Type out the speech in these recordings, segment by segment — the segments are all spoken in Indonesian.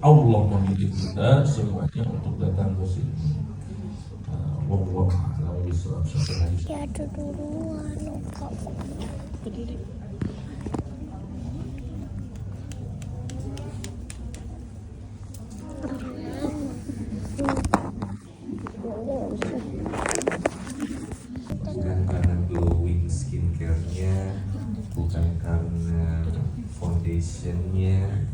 Allah memilih kita semuanya untuk datang ke sini. Wallahu a'lam bishawab. Ya ada duluan kok. Bukan karena glowing skincare-nya, bukan karena foundation-nya,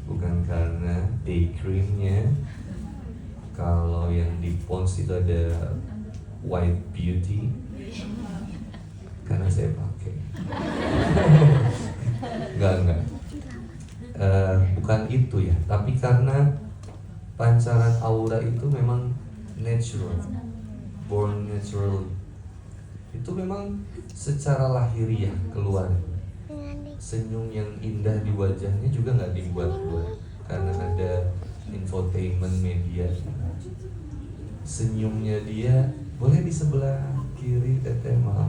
bukan karena day cream-nya. Kalau yang di Pond's itu ada White Beauty, karena saya pakai. Enggak. Bukan itu ya, tapi karena pancaran aura itu memang natural, born natural. Itu memang secara lahiriah keluar. Senyum yang indah di wajahnya juga nggak dibuat-buat, karena ada infotainment media. Senyumnya dia boleh di sebelah kiri, teteh maaf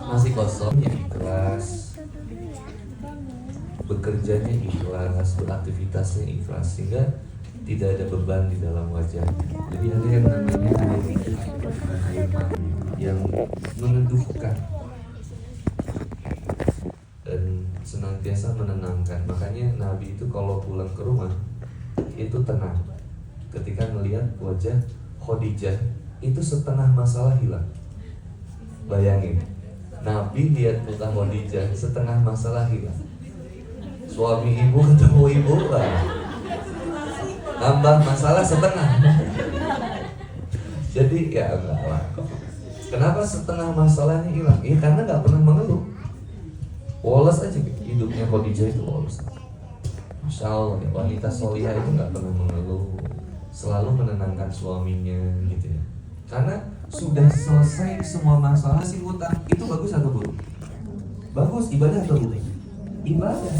masih kosong, ya ikhlas, bekerjanya ikhlas, beraktivitasnya ikhlas, sehingga tidak ada beban di dalam wajah. Jadi ada yang namanya air mata yang meneduhkan dan senantiasa menenangkan. Makanya Nabi itu kalau pulang ke rumah itu tenang ketika melihat wajah Khadijah, itu setengah masalah hilang. Bayangin, Nabi lihat muka Khadijah, setengah masalah hilang. Suami ibu ketemu ibu lah, tambah masalah setengah. Jadi ya enggak lah. Kenapa setengah masalahnya hilang? Ya karena nggak pernah mengeluh. Woles aja hidupnya Khadijah itu woles. Masya Allah, ya, wanita solihah itu nggak pernah mengeluh, selalu menenangkan suaminya gitu ya. Karena sudah selesai semua masalah. Si hutang itu bagus atau buruk? Bagus, ibadah atau buruk? Ibadah.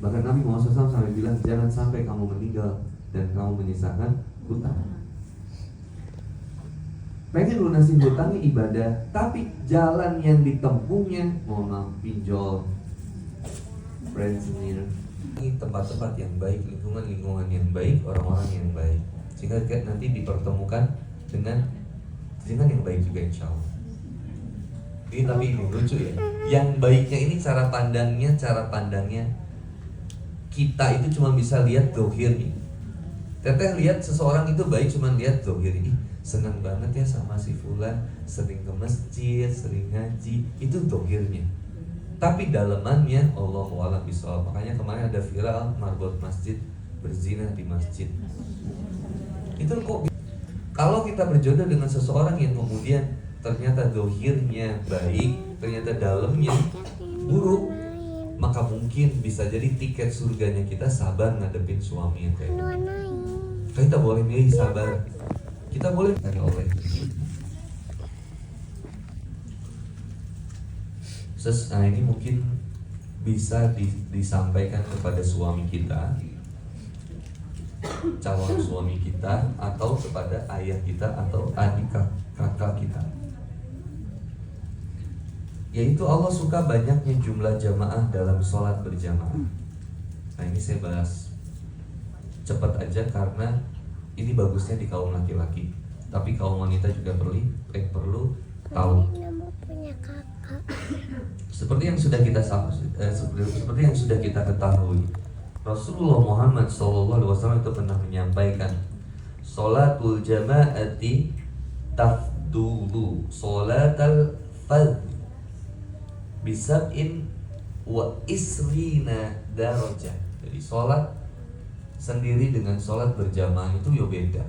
Bahkan Nabi Muhammad SAW sampai bilang, jangan sampai kamu meninggal dan kamu menyisakan hutang. Pengen lunasin hutangnya ibadah, tapi jalan yang ditempuhnya, mohon maaf, pinjol, brandsmir, ini tempat-tempat yang baik, lingkungan yang baik, orang-orang yang baik, sehingga nanti dipertemukan dengan yang baik juga insya Allah. Ini tapi ini lucu ya, yang baiknya ini cara pandangnya kita itu cuma bisa lihat dohirnya. Teteh lihat seseorang itu baik cuma lihat dohirnya, senang banget ya sama si fulan, sering ke masjid, sering ngaji, itu dohirnya. Tapi dalemannya Allahu a'lam bishawab. Makanya kemarin ada viral marbot masjid berzina di masjid. Itu kok kalau kita berjodoh dengan seseorang yang kemudian ternyata dohirnya baik, ternyata dalamnya buruk, maka mungkin bisa jadi tiket surganya kita sabar ngadepin suami yang kayak gitu. Kita boleh milih sabar, kita boleh oleh. Nah ini mungkin bisa disampaikan kepada suami kita, calon suami kita, atau kepada ayah kita atau adik kakak kita. Yaitu Allah suka banyaknya jumlah jamaah dalam sholat berjamaah. Nah ini saya bahas cepat aja karena ini bagusnya di kaum laki-laki, tapi kaum wanita juga perlu tahu. Seperti yang sudah kita ketahui, Rasulullah Muhammad SAW itu pernah menyampaikan, sholatul jama'ati tafdulu sholatal fadl bisab'in wa isrina darajah. Jadi sholat sendiri dengan sholat berjamaah itu ya beda.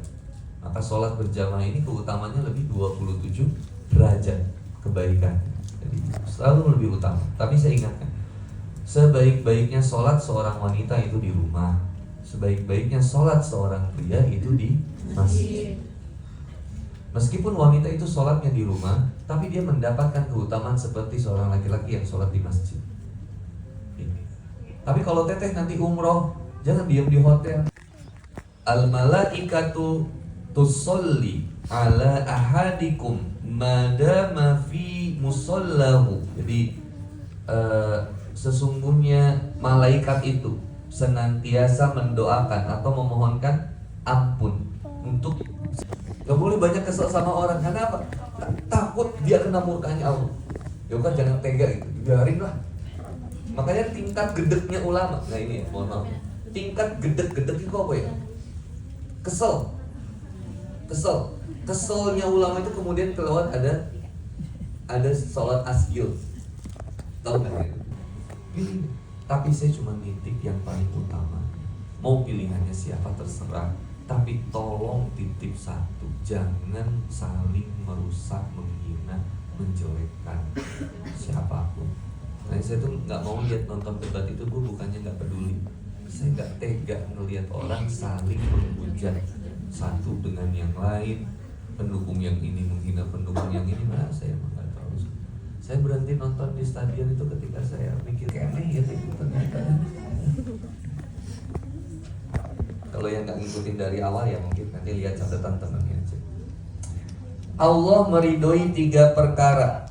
Maka sholat berjamaah ini keutamanya lebih 27 derajat kebaikan. Jadi selalu lebih utama. Tapi saya ingatkan, sebaik-baiknya sholat seorang wanita itu di rumah, sebaik-baiknya sholat seorang pria itu di masjid. Meskipun wanita itu sholatnya di rumah, tapi dia mendapatkan keutamaan seperti seorang laki-laki yang sholat di masjid. Tapi kalau teteh nanti umroh, jangan diam di hotel. Al-malaikatu tusolli ala ahadikum madama fi musallahu. Jadi sesungguhnya malaikat itu senantiasa mendoakan atau memohonkan ampun untuk. Gak boleh banyak kesel sama orang. Karena apa? Takut dia kena murkanya Allah. Ya kan jangan tega gitu, biarin lah. Makanya tingkat gedeknya ulama. Nah ini ya, mohon maaf. Tingkat gedek itu apa ya? Kesel. Keselnya ulama itu kemudian keluar ada sholat asgil. Tahu nggak? Tapi saya cuma nitik yang paling utama. Mau pilihannya siapa terserah. Tapi tolong titip satu, jangan saling merusak, menghina, menjelekkan siapapun. Nah saya tuh nggak mau lihat nonton debat itu, gue bukannya nggak peduli. Saya nggak tega ngelihat orang saling menghujat satu dengan yang lain, pendukung yang ini menghina pendukung yang ini. Nah saya emang nggak tahu. Saya berhenti nonton di stadion itu ketika saya mikir aneh ya itu ternyata. Kalau yang nggak ngikutin dari awal ya mungkin nanti lihat catatan temannya aja. Allah meridhoi 3 perkara.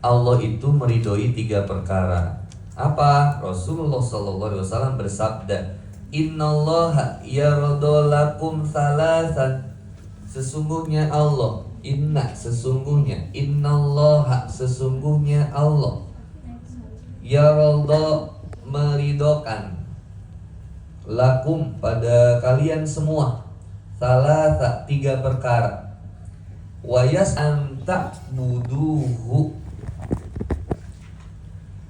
Allah itu meridhoi 3 perkara. Apa? Rasulullah SAW bersabda, Innallaha yardo lakum salasan. Sesungguhnya Allah, Innallaha sesungguhnya Allah yardo meridokan lakum pada kalian semua salasa 3 perkara. Wayas anta buduhu,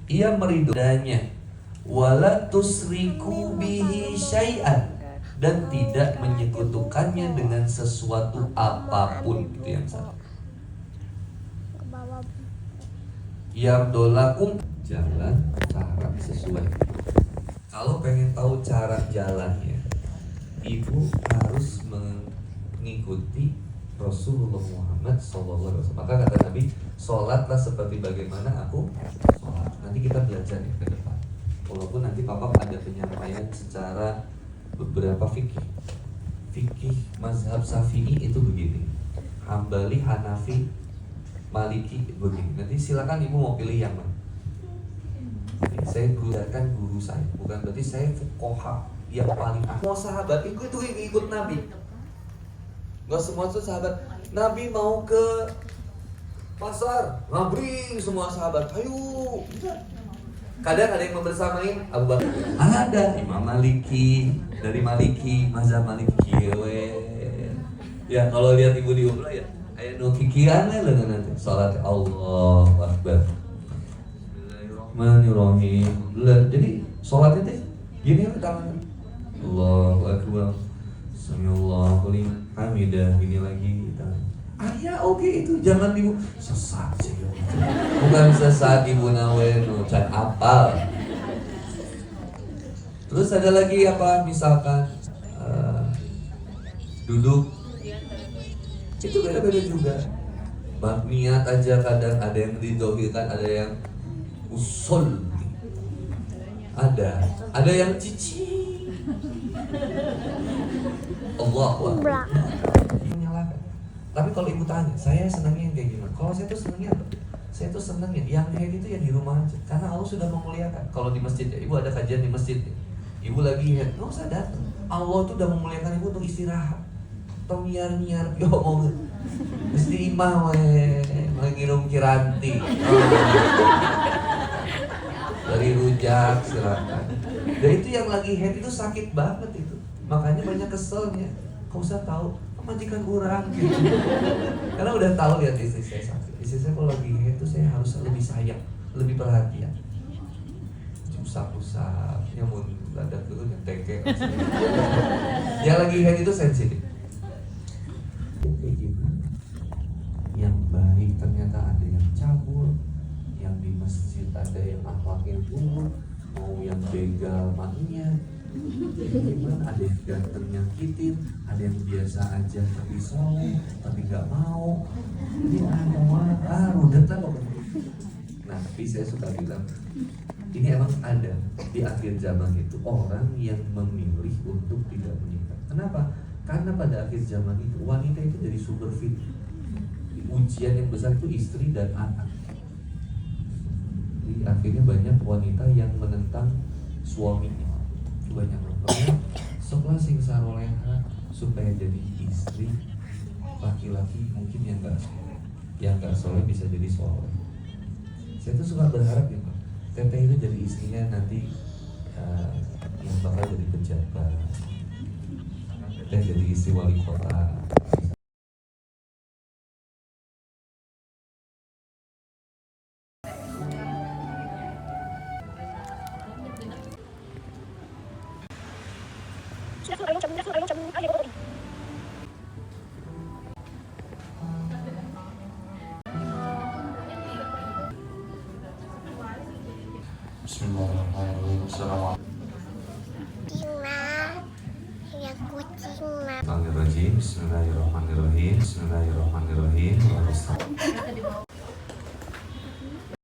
ia meridhoinya, wala tusriku bihi syai'an, dan tidak menyekutukannya dengan sesuatu apapun. Itu yang salah. Yardolakum, jalan cara sesuai. Kalau pengen tahu cara jalannya, ibu harus mengikuti Rasulullah Muhammad SAW. Maka kata Nabi, sholatlah seperti bagaimana aku sholat. Nanti kita belajar nih ke depan. Walaupun nanti papa ada penyampaian secara beberapa fikih mazhab Syafi'i itu begini, Hambali, Hanafi, Maliki begini. Nanti silakan ibu mau pilih yang mana. Saya berdasarkan guru saya, bukan berarti saya fuqaha yang paling ahli. Mau sahabat itu ikut Nabi. Gak semua itu sahabat. Nabi mau ke pasar, ngabring semua sahabat. Ayo. Kadang ada yang membersamain Abu Bakar. Ada Imam Maliki, dari Maliki, mazhab Maliki. Ya kalau lihat ibu di umrah ya, ayo no kikiran lah nanti. Salat Allahu Akbar. Bismillahirrahmanirrahim. Jadi sholat itu gini tangan. Allahu Akbar. Samiallahu liman hamidah. Gini lagi tangan. Ya oke itu jangan ibu sesat sih. Bukan sesat ibu nawen can apal. Terus ada lagi apa? Misalkan duduk. Itu beda-beda juga. Bab niat aja kadang ada yang didohirkan, ada yang usul, ada yang cici. Allahu Akbar. Menyalahkan. Tapi kalau ibu tanya, saya senangnya yang kayak gimana? Kalau saya tuh senangnya apa? Saya tuh senangnya yang kayak gitu ya di rumah aja. Karena Allah sudah memuliakan. Kalau di masjid ya, ibu ada kajian di masjid ya. Ibu lagi head, nggak usah datang. Allah tuh udah memuliakan ibu untuk istirahat. Atau nyiar-nyiar, yo mau mesti imah ngirum kiranti. Dari rujak silakan. Dan itu yang lagi head itu sakit banget itu. Makanya banyak keselnya. Kau usah tahu majikan orang gitu. Karena udah tahu lihat istri saya sakit. Istri saya kalau lagi head itu saya harus lebih sayang, lebih perhatian. Usap-usap, nyamun dadak dulu ngeteke. Yang lagi head itu sensitif. Yang baik ternyata ada yang cabul, yang di masjid ada yang akhlaknya buruk, mau yang begal maknya, gimana? Ada yang ganteng nyakitin, ada yang biasa aja tapi soleh tapi nggak mau. Ini rudet lah pokoknya. Nah tapi saya suka bilang ini emang ada di akhir zaman itu orang yang memilih untuk tidak menikah. Kenapa? Karena pada akhir zaman itu wanita itu dari sumber fitnah. Ujian yang besar itu istri dan anak. istri, akhirnya banyak wanita yang menentang suaminya. Banyak banget. Soklah sing saroleha supaya jadi istri laki-laki mungkin yang nggak soleh bisa jadi soleh. Saya tuh suka berharap gitu, teteh itu jadi istrinya nanti yang bakal jadi pejabat, teteh jadi istri wali kota. Bismillahirrahmanirrahim. Assalamualaikum. Kucing, Bismillahirrahmanirrahim. Bismillahirrahmanirrahim. Bismillahirrahmanirrahim.